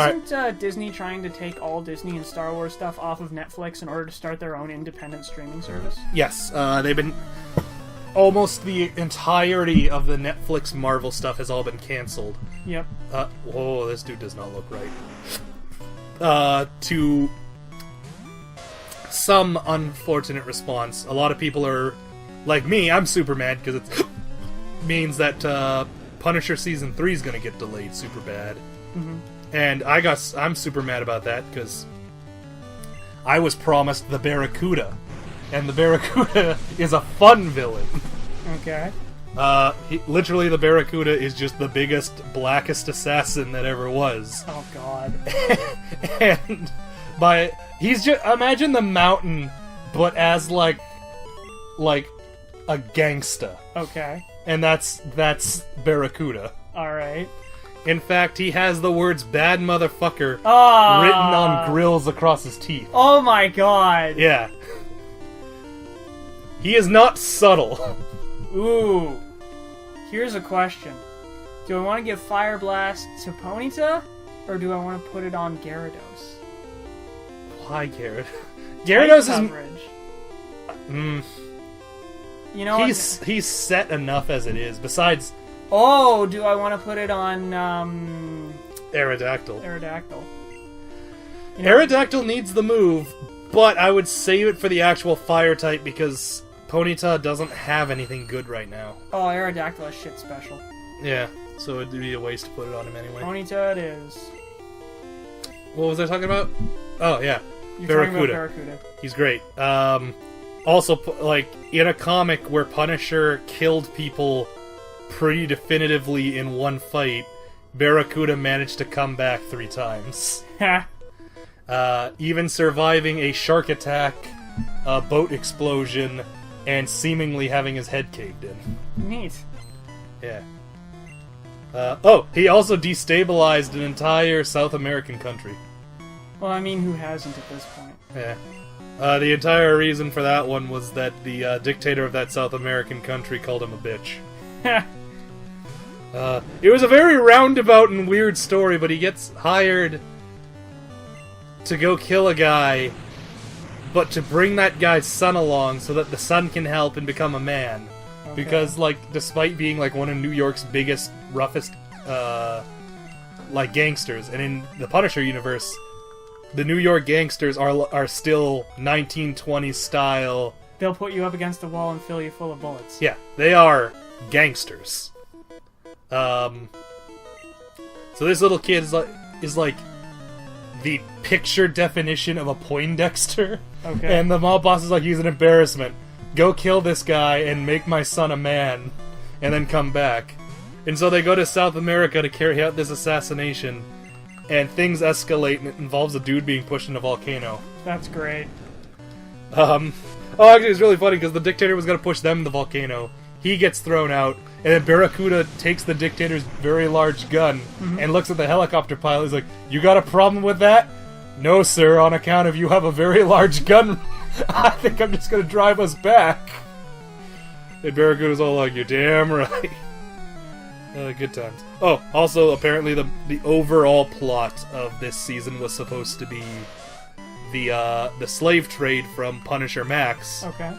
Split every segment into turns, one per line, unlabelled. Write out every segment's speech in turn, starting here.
Isn't Disney trying to take all Disney and Star Wars stuff off of Netflix in order to start their own independent streaming service?
Yes, they've been... Almost the entirety of the Netflix Marvel stuff has all been canceled.
Yep.
Whoa, this dude does not look right. To some unfortunate response. A lot of people are, like me, I'm super mad because it means that Punisher Season 3 is going to get delayed super bad.
Mm-hmm.
And I'm super mad about that because I was promised the Barracuda. And the Barracuda is a fun villain.
Okay.
Literally, the Barracuda is just the biggest, blackest assassin that ever was.
Oh, God.
And he's just... Imagine the Mountain, but as, like a gangsta.
Okay.
And that's Barracuda.
Alright.
In fact, he has the words "bad motherfucker" written on grills across his teeth.
Oh my god!
Yeah. He is not subtle.
Ooh. Here's a question. Do I want to give Fire Blast to Ponyta, or do I want to put it on Gyarados?
Why Gyarados? Gyarados
coverage.
is...
You know,
he's set enough as it is. Besides...
Oh, do I want to put it on,
Aerodactyl.
Aerodactyl. You know,
Aerodactyl needs the move, but I would save it for the actual fire type because Ponyta doesn't have anything good right now.
Oh, Aerodactyl is shit special.
Yeah, so it'd be a waste to put it on him anyway.
Ponyta it is.
What was I talking about? Oh, yeah.
You're
Barracuda.
talking about Barracuda.
He's great. Also, like, in a comic where Punisher killed people pretty definitively in one fight, Barracuda managed to come back 3 times. Even surviving a shark attack, a boat explosion, and seemingly having his head caved in.
Neat.
Yeah. He also destabilized an entire South American country.
Well, I mean, who hasn't at this point?
Yeah. The entire reason for that one was that the dictator of that South American country called him a bitch. It was a very roundabout and weird story, but he gets hired to go kill a guy, but to bring that guy's son along so that the son can help and become a man. Okay. Because, like, despite being, like, one of New York's biggest, roughest, like, gangsters, and in the Punisher universe, the New York gangsters are still 1920s style.
They'll put you up against the wall and fill you full of bullets.
Yeah, they are gangsters. So this little kid is like the picture definition of a Poindexter.
Okay.
And the mob boss is like, he's an embarrassment. Go kill this guy and make my son a man, and then come back. And so they go to South America to carry out this assassination, and things escalate, and it involves a dude being pushed in a volcano.
That's great.
Oh, actually, it's really funny, because the dictator was going to push them in the volcano. He gets thrown out, and then Barracuda takes the dictator's very large gun and looks at the helicopter pilot. He's like, "You got a problem with that?" "No, sir, on account of you have a very large gun. I think I'm just going to drive us back." And Barracuda's all like, "You're damn right." Good times. Oh, also, apparently the overall plot of this season was supposed to be the slave trade from Punisher Max.
Okay.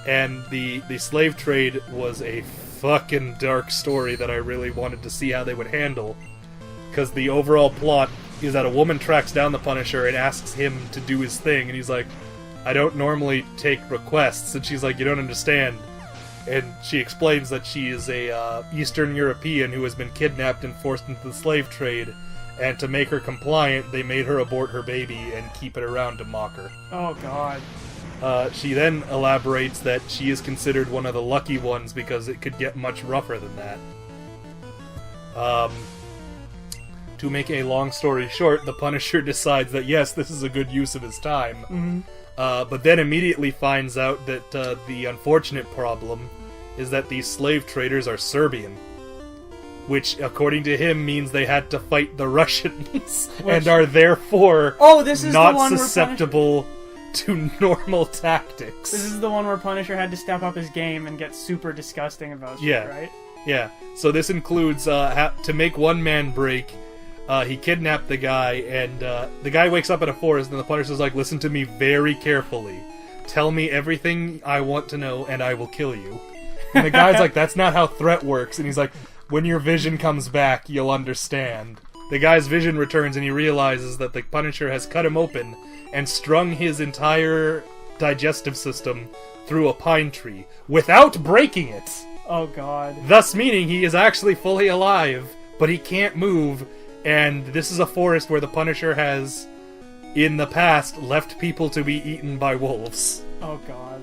And the slave trade was a fucking dark story that I really wanted to see how they would handle. Because the overall plot is that a woman tracks down the Punisher and asks him to do his thing, and he's like, "I don't normally take requests," and she's like, "You don't understand." And she explains that she is a Eastern European who has been kidnapped and forced into the slave trade, and to make her compliant, they made her abort her baby and keep it around to mock her.
Oh, God.
She then elaborates that she is considered one of the lucky ones because it could get much rougher than that. To make a long story short, the Punisher decides that yes, this is a good use of his time. But then immediately finds out that the unfortunate problem is that these slave traders are Serbian. Which, according to him, means they had to fight the Russians and are therefore not susceptible to normal tactics.
This is the one where Punisher had to step up his game and get super disgusting about shit, right?
Yeah. So this includes, to make one man break, He kidnapped the guy, and the guy wakes up in a forest, and the Punisher's like, listen to me very carefully. Tell me everything I want to know, and I will kill you. And the guy's like, that's not how threat works. And he's like, when your vision comes back, you'll understand. The guy's vision returns, and he realizes that the Punisher has cut him open and strung his entire digestive system through a pine tree without breaking it.
Oh god.
Thus meaning he is actually fully alive, but he can't move, and this is a forest where the Punisher has, in the past, left people to be eaten by wolves.
Oh god.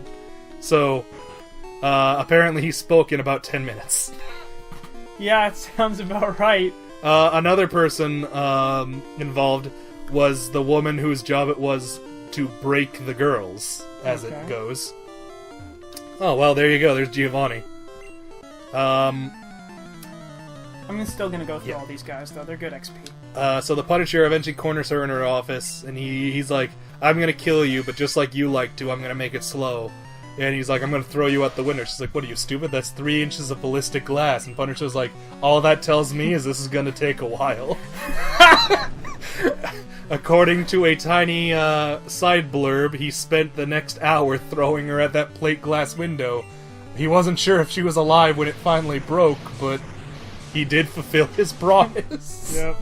So, apparently he spoke in about 10 minutes.
Yeah, it sounds about right.
Another person involved was the woman whose job it was to break the girls, as it goes. Oh, well, there you go. There's Giovanni.
I'm still gonna go through all these guys, though. They're good XP.
So the Punisher eventually corners her in her office, and he's like, I'm gonna kill you, but just like you like to, I'm gonna make it slow. And he's like, I'm gonna throw you out the window. She's like, what are you, stupid? That's 3 inches of ballistic glass. And Punisher's like, all that tells me is this is gonna take a while. According to a tiny side blurb, he spent the next hour throwing her at that plate glass window. He wasn't sure if she was alive when it finally broke, but he did fulfill his promise.
Yep.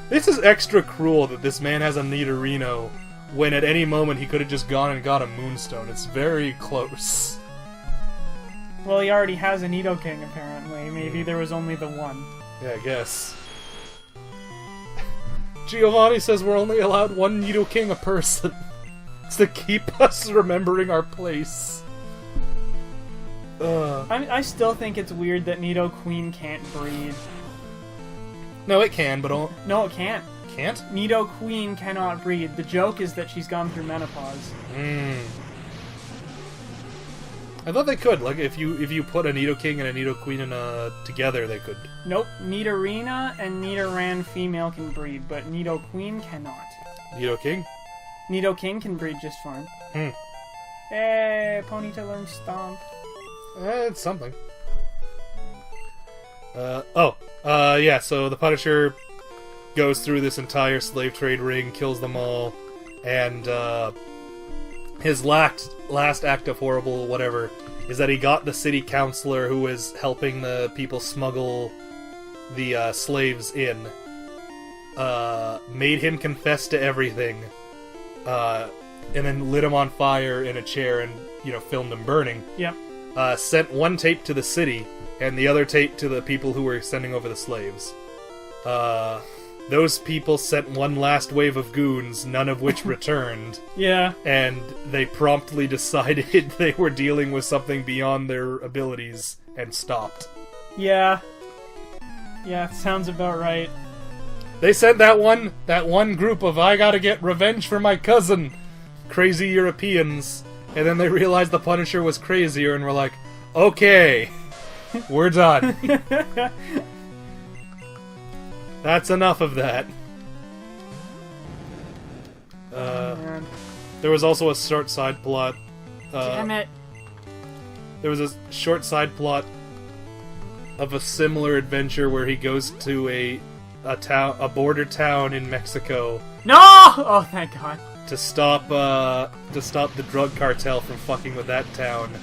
This is extra cruel that this man has a Nidorino, when at any moment he could have just gone and got a Moonstone. It's very close.
Well, he already has a Nidoking, apparently. Maybe there was only the one.
Yeah, I guess. Giovanni says we're only allowed one Nidoking a person. It's to keep us remembering our place.
I still think it's weird that Nidoqueen can't breed.
No, it can, but
No, it can't.
Can't?
Nidoqueen cannot breed. The joke is that she's gone through menopause.
I thought they could. Like, if you put a Nidoking and a Nidoqueen together, they could.
Nope. Nidorina and Nidoran female can breed, but Nidoqueen cannot.
Nidoking?
Nidoking can breed just fine. Hey, Ponyta learned Stomp.
It's something. Yeah, so the Punisher goes through this entire slave trade ring, kills them all, and his last act of horrible whatever is that he got the city councilor who was helping the people smuggle the slaves in, made him confess to everything, and then lit him on fire in a chair and, filmed him burning.
Yep.
Sent one tape to the city and the other tape to the people who were sending over the slaves. Those people sent one last wave of goons, none of which returned.
Yeah.
And they promptly decided they were dealing with something beyond their abilities and stopped.
Yeah. Yeah, sounds about right.
They sent that one group of I gotta get revenge for my cousin, crazy Europeans, and then they realized the Punisher was crazier and were like, okay, we're done. That's enough of that. There was also a short side plot.
Damn it.
There was a short side plot of a similar adventure where he goes to a border town in Mexico.
No! Oh, thank God.
To stop the drug cartel from fucking with that town.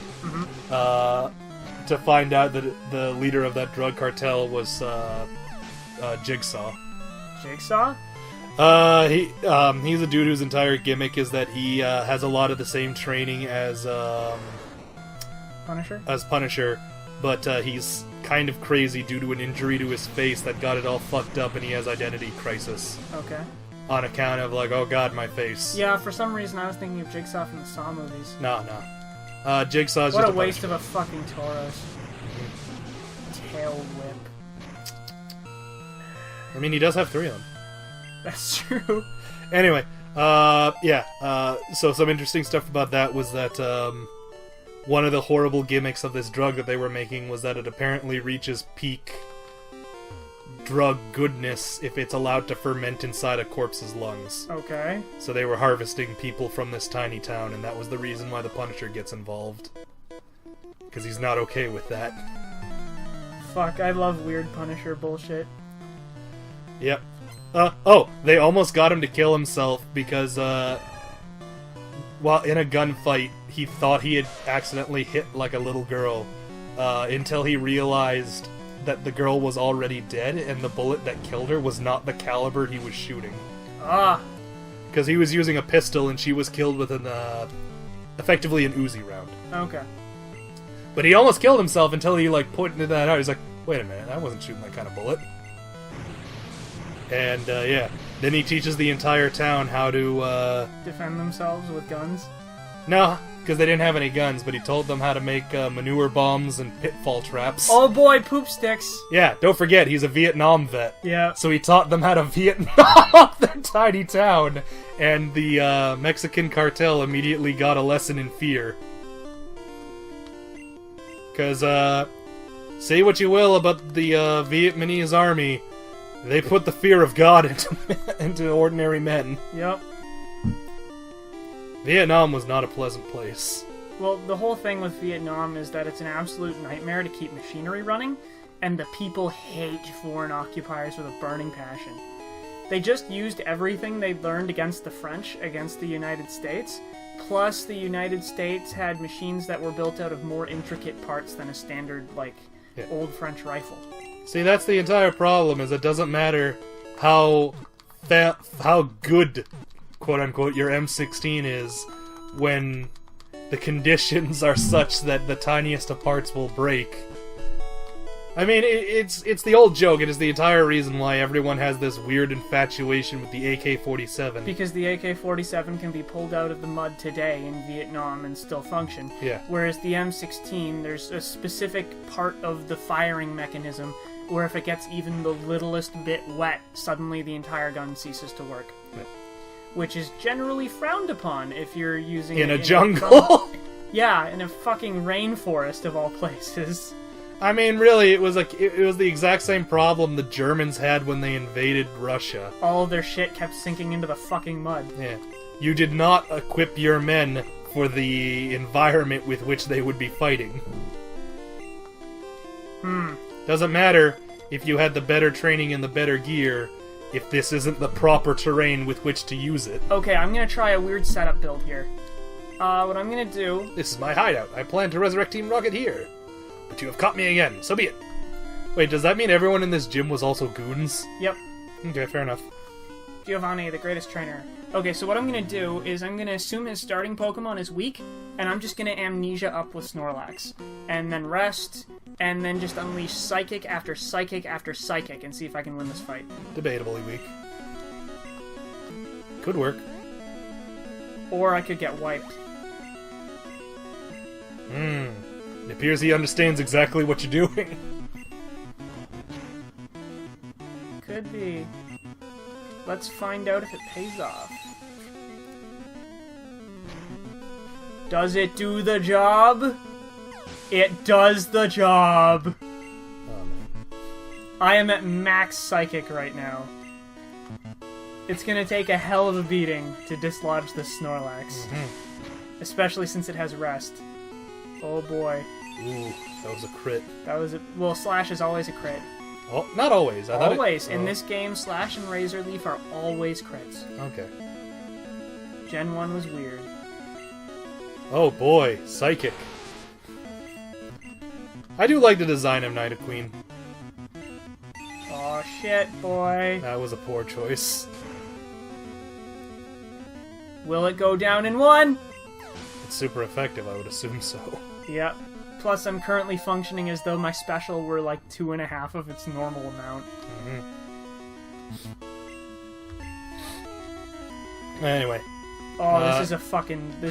To find out that the leader of that drug cartel was Jigsaw.
Jigsaw?
He's a dude whose entire gimmick is that he has a lot of the same training as Punisher, but he's kind of crazy due to an injury to his face that got it all fucked up, and he has identity crisis.
Okay.
On account of, like, oh god, my face.
Yeah, for some reason I was thinking of Jigsaw from the Saw movies.
No. Jigsaw's
what
just
a waste of a fucking Tauros. Tail whip.
I mean, he does have 3 of them.
That's true.
Anyway, so some interesting stuff about that was that, one of the horrible gimmicks of this drug that they were making was that it apparently reaches peak drug goodness if it's allowed to ferment inside a corpse's lungs.
Okay.
So they were harvesting people from this tiny town, and that was the reason why the Punisher gets involved. Because he's not okay with that.
Fuck, I love weird Punisher bullshit.
Yep. Oh, they almost got him to kill himself because, while in a gunfight, he thought he had accidentally hit, like, a little girl, until he realized that the girl was already dead, and the bullet that killed her was not the caliber he was shooting.
Ah.
Because he was using a pistol, and she was killed with an, effectively an Uzi round.
Okay.
But he almost killed himself until he, like, pointed that out. He's like, wait a minute, I wasn't shooting that kind of bullet. And, yeah. Then he teaches the entire town how to,
defend themselves with guns?
No, because they didn't have any guns, but he told them how to make, manure bombs and pitfall traps.
Oh boy, poop sticks!
Yeah, don't forget, he's a Vietnam vet.
Yeah.
So he taught them how to Vietnam off their tiny town, and the, Mexican cartel immediately got a lesson in fear. Because, say what you will about the, Vietnamese army, they put the fear of God into ordinary men.
Yep.
Vietnam was not a pleasant place.
Well, the whole thing with Vietnam is that it's an absolute nightmare to keep machinery running, and the people hate foreign occupiers with a burning passion. They just used everything they'd learned against the French, against the United States, plus the United States had machines that were built out of more intricate parts than a standard, like, old French rifle.
See, that's the entire problem, is it doesn't matter how good, quote-unquote, your M16 is when the conditions are such that the tiniest of parts will break. I mean, it's the old joke. It is the entire reason why everyone has this weird infatuation with the AK-47.
Because the AK-47 can be pulled out of the mud today in Vietnam and still function.
Yeah.
Whereas the M16, there's a specific part of the firing mechanism where if it gets even the littlest bit wet, suddenly the entire gun ceases to work.
Yeah.
Which is generally frowned upon if you're using
in
it
a jungle.
Yeah, in a fucking rainforest of all places.
I mean, really, it was like it was the exact same problem the Germans had when they invaded Russia.
All of their shit kept sinking into the fucking mud.
Yeah. You did not equip your men for the environment with which they would be fighting. Doesn't matter if you had the better training and the better gear, if this isn't the proper terrain with which to use it.
Okay, I'm gonna try a weird setup build here. What I'm gonna do...
This is my hideout. I plan to resurrect Team Rocket here. But you have caught me again, so be it. Wait, does that mean everyone in this gym was also goons?
Yep.
Okay, fair enough.
Giovanni, the greatest trainer. Okay, so what I'm gonna do is I'm gonna assume his starting Pokemon is weak, and I'm just gonna Amnesia up with Snorlax. And then rest, and then just unleash Psychic after Psychic after Psychic, and see if I can win this fight.
Debatably weak. Could work.
Or I could get wiped.
It appears he understands exactly what you're doing.
Could be. Let's find out if it pays off. Does it do the job? It does the job! I am at max Psychic right now. It's gonna take a hell of a beating to dislodge this Snorlax. Especially since it has rest. Oh boy.
Ooh, that was a crit.
That was a... Well, Slash is always a crit.
Oh, not always.
Always. In this game, Slash and Razor Leaf are always crits.
Okay.
Gen 1 was weird.
Oh boy, Psychic. I do like the design of Nidoqueen.
Oh shit, boy.
That was a poor choice.
Will it go down in one?
It's super effective, I would assume so.
Yep. Plus, I'm currently functioning as though my special were like 2.5 of its normal amount.
Anyway.
Oh, this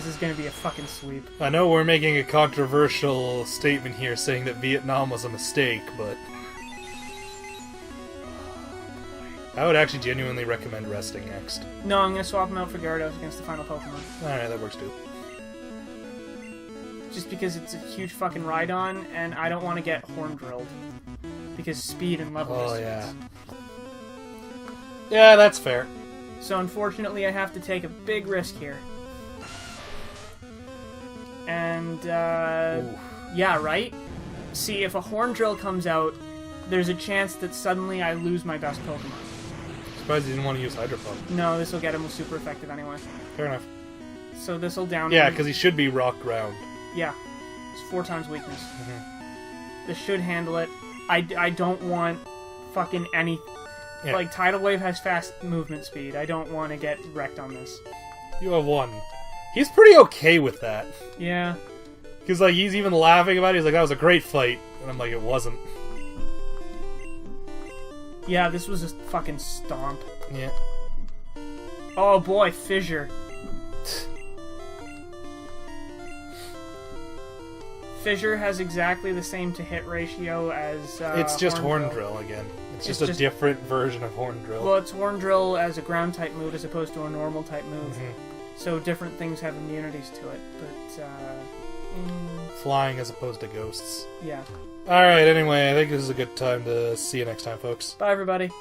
is gonna be a fucking sweep.
I know we're making a controversial statement here saying that Vietnam was a mistake, but I would actually genuinely recommend resting next.
No, I'm gonna swap him out for Gyarados against the final Pokemon.
Alright, that works too.
Just because it's a huge fucking Rhydon, and I don't want to get Horn Drilled. Because speed and level
Oh,
distance.
Yeah, that's fair.
So unfortunately I have to take a big risk here. And, yeah, right? See, if a Horn Drill comes out, there's a chance that suddenly I lose my best Pokemon.
surprised he didn't want to use Hydro Pump.
No, this will get him super effective anyway.
Fair enough.
So this will down
Yeah,
him.
because he should be Rock Ground.
Yeah. It's 4 times weakness.
Mm-hmm.
This should handle it. I don't want fucking any...
Yeah.
Like, Tidal Wave has fast movement speed. I don't want to get wrecked on this.
You have 1. He's pretty okay with that.
Yeah.
Because, like, he's even laughing about it. He's like, that was a great fight. And I'm like, it wasn't.
Yeah, this was a fucking stomp.
Yeah.
Oh boy, Fissure. Fissure has exactly the same to hit ratio as
it's just Horn
Drill.
Drill again. It's just a different version of Horn Drill.
Well, it's Horn Drill as a ground type move as opposed to a normal type move.
Mm-hmm.
So different things have immunities to it. But,
Flying as opposed to ghosts.
yeah.
Alright, anyway, I think this is a good time to see you next time, folks.
Bye, everybody.